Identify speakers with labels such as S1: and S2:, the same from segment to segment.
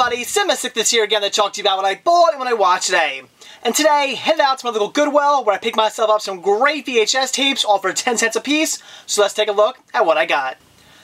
S1: everybody, Simistic this here again to talk to you about what I bought and what I watched today. And today, headed out to my local Goodwill where I picked myself up some great VHS tapes, all for 10 cents a piece, so let's take a look at what I got.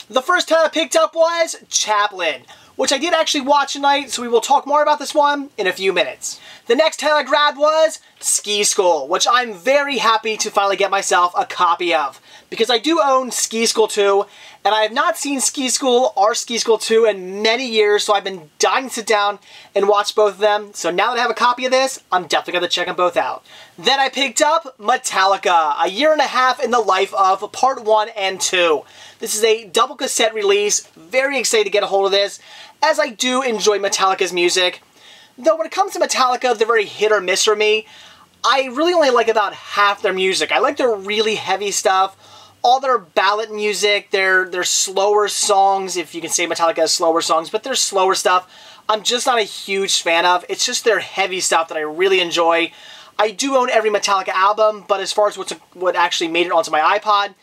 S1: The first title I picked up was Chaplin, which I did actually watch tonight, so we will talk more about this one in a few minutes. The next title I grabbed was Ski School, which I'm very happy to finally get myself a copy of, because I do own Ski School 2, and I have not seen Ski School or Ski School 2 in many years, so I've been dying to sit down and watch both of them. So now that I have a copy of this, I'm definitely going to check them both out. Then I picked up Metallica, a year and a half in the life of Part 1 and 2. This is a double cassette release. Very excited to get a hold of this, as I do enjoy Metallica's music. Though when it comes to Metallica, they're very hit or miss for me. I really only like about half their music. I like their really heavy stuff, all their ballad music, their slower songs, if you can say Metallica has slower songs, but their slower stuff, I'm just not a huge fan of. It's just their heavy stuff that I really enjoy. I do own every Metallica album, but as far as what actually made it onto my iPod,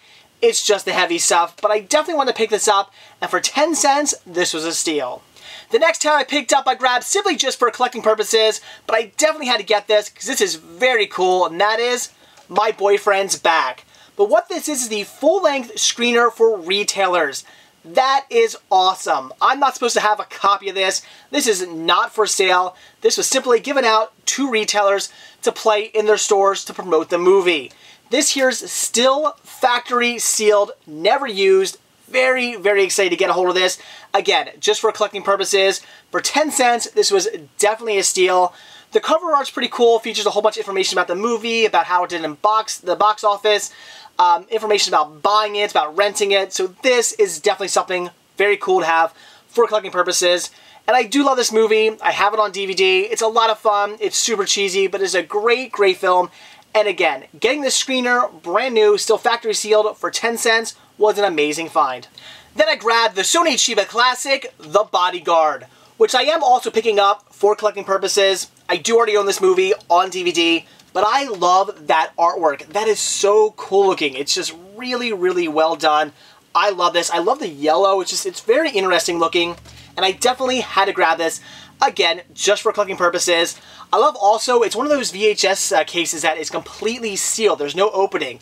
S1: it's just the heavy stuff. But I definitely want to pick this up, and for 10 cents, this was a steal. The next time I picked up, I grabbed simply just for collecting purposes, but I definitely had to get this because this is very cool, and that is My Boyfriend's Back. But what this is the full-length screener for retailers. That is awesome. I'm not supposed to have a copy of this. This is not for sale. This was simply given out to retailers to play in their stores to promote the movie. This here's still factory sealed, never used. Very, very excited to get a hold of this. Again, just for collecting purposes. For 10 cents, this was definitely a steal. The cover art's pretty cool. Features a whole bunch of information about the movie, about how it did in the box office, information about buying it, about renting it. So this is definitely something very cool to have for collecting purposes. And I do love this movie. I have it on DVD. It's a lot of fun. It's super cheesy, but it's a great, great film. And again, getting this screener, brand new, still factory sealed, for 10 cents was an amazing find. Then I grabbed the Sony Chiba classic, The Bodyguard, which I am also picking up for collecting purposes. I do already own this movie on DVD, but I love that artwork. That is so cool looking. It's just really, really well done. I love this. I love the yellow. It's very interesting looking, and I definitely had to grab this. Again, just for collecting purposes. I love also, it's one of those VHS cases that is completely sealed. There's no opening.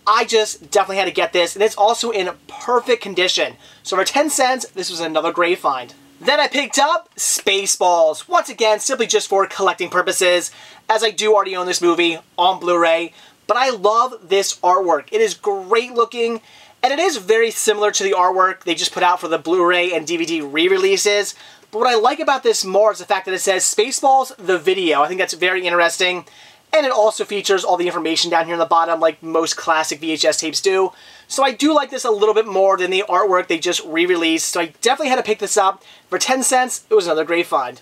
S1: I just definitely had to get this, and it's also in perfect condition. So for 10 cents, this was another great find. Then I picked up Spaceballs, once again, simply just for collecting purposes, as I do already own this movie on Blu-ray. But I love this artwork. It is great looking, and it is very similar to the artwork they just put out for the Blu-ray and DVD re-releases. But what I like about this more is the fact that it says Spaceballs, the video. I think that's very interesting. And it also features all the information down here on the bottom, like most classic VHS tapes do. So I do like this a little bit more than the artwork they just re-released. So I definitely had to pick this up. For 10 cents, it was another great find.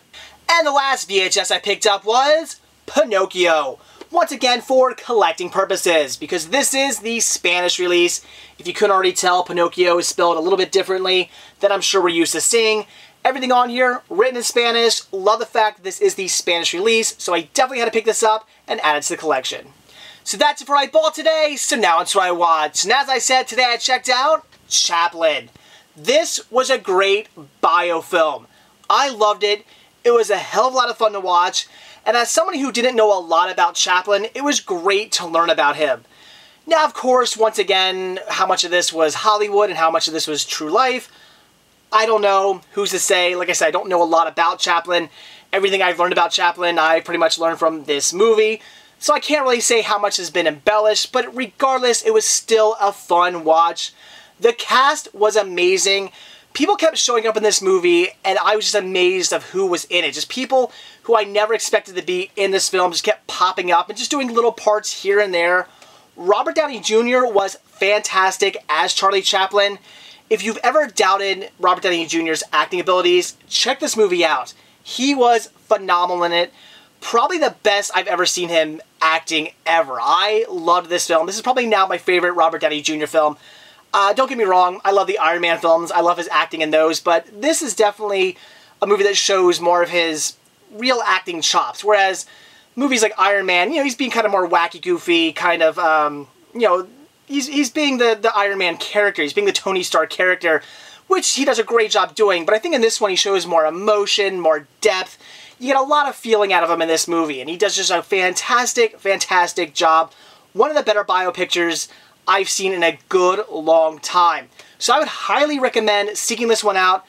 S1: And the last VHS I picked up was Pinocchio. Once again, for collecting purposes, because this is the Spanish release. If you couldn't already tell, Pinocchio is spelled a little bit differently than I'm sure we're used to seeing. Everything on here, written in Spanish. Love the fact that this is the Spanish release, so I definitely had to pick this up and add it to the collection. So that's it for what I bought today, so now it's what I watched. And as I said, today I checked out Chaplin. This was a great biofilm. I loved it. It was a hell of a lot of fun to watch. And as somebody who didn't know a lot about Chaplin, it was great to learn about him. Now, of course, once again, how much of this was Hollywood and how much of this was true life, I don't know. Who's to say? Like I said, I don't know a lot about Chaplin. Everything I've learned about Chaplin, I pretty much learned from this movie. So I can't really say how much has been embellished, but regardless, it was still a fun watch. The cast was amazing. People kept showing up in this movie, and I was just amazed of who was in it. Just people who I never expected to be in this film just kept popping up and just doing little parts here and there. Robert Downey Jr. was fantastic as Charlie Chaplin. If you've ever doubted Robert Downey Jr.'s acting abilities, check this movie out. He was phenomenal in it. Probably the best I've ever seen him acting ever. I loved this film. This is probably now my favorite Robert Downey Jr. film. Don't get me wrong, I love the Iron Man films. I love his acting in those, but this is definitely a movie that shows more of his real acting chops. Whereas movies like Iron Man, you know, he's being kind of more wacky, goofy, kind of, you know, he's being the Iron Man character. He's being the Tony Stark character. which he does a great job doing, but I think in this one he shows more emotion, more depth. You get a lot of feeling out of him in this movie, and he does just a fantastic, fantastic job. One of the better bio pictures I've seen in a good long time. So I would highly recommend seeking this one out,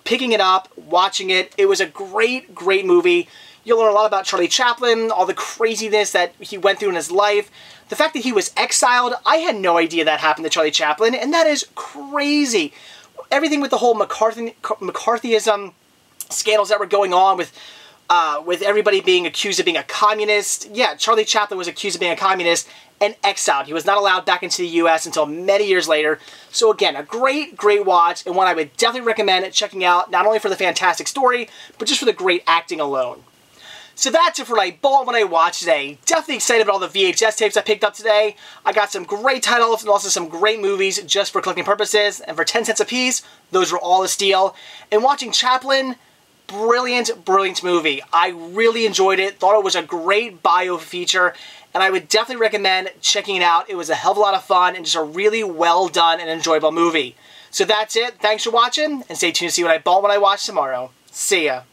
S1: picking it up, watching it. It was a great, great movie. You'll learn a lot about Charlie Chaplin, all the craziness that he went through in his life. The fact that he was exiled, I had no idea that happened to Charlie Chaplin, and that is crazy. Everything with the whole McCarthyism scandals that were going on with everybody being accused of being a communist. Yeah, Charlie Chaplin was accused of being a communist and exiled. He was not allowed back into the U.S. until many years later. So again, a great, great watch, and one I would definitely recommend checking out, not only for the fantastic story, but just for the great acting alone. So that's it for what I bought when I watched today. Definitely excited about all the VHS tapes I picked up today. I got some great titles and also some great movies just for collecting purposes, and for 10 cents a piece, those were all a steal. And watching Chaplin, brilliant, brilliant movie. I really enjoyed it, thought it was a great bio feature, and I would definitely recommend checking it out. It was a hell of a lot of fun and just a really well done and enjoyable movie. So that's it. Thanks for watching, and stay tuned to see what I bought when I watch tomorrow. See ya.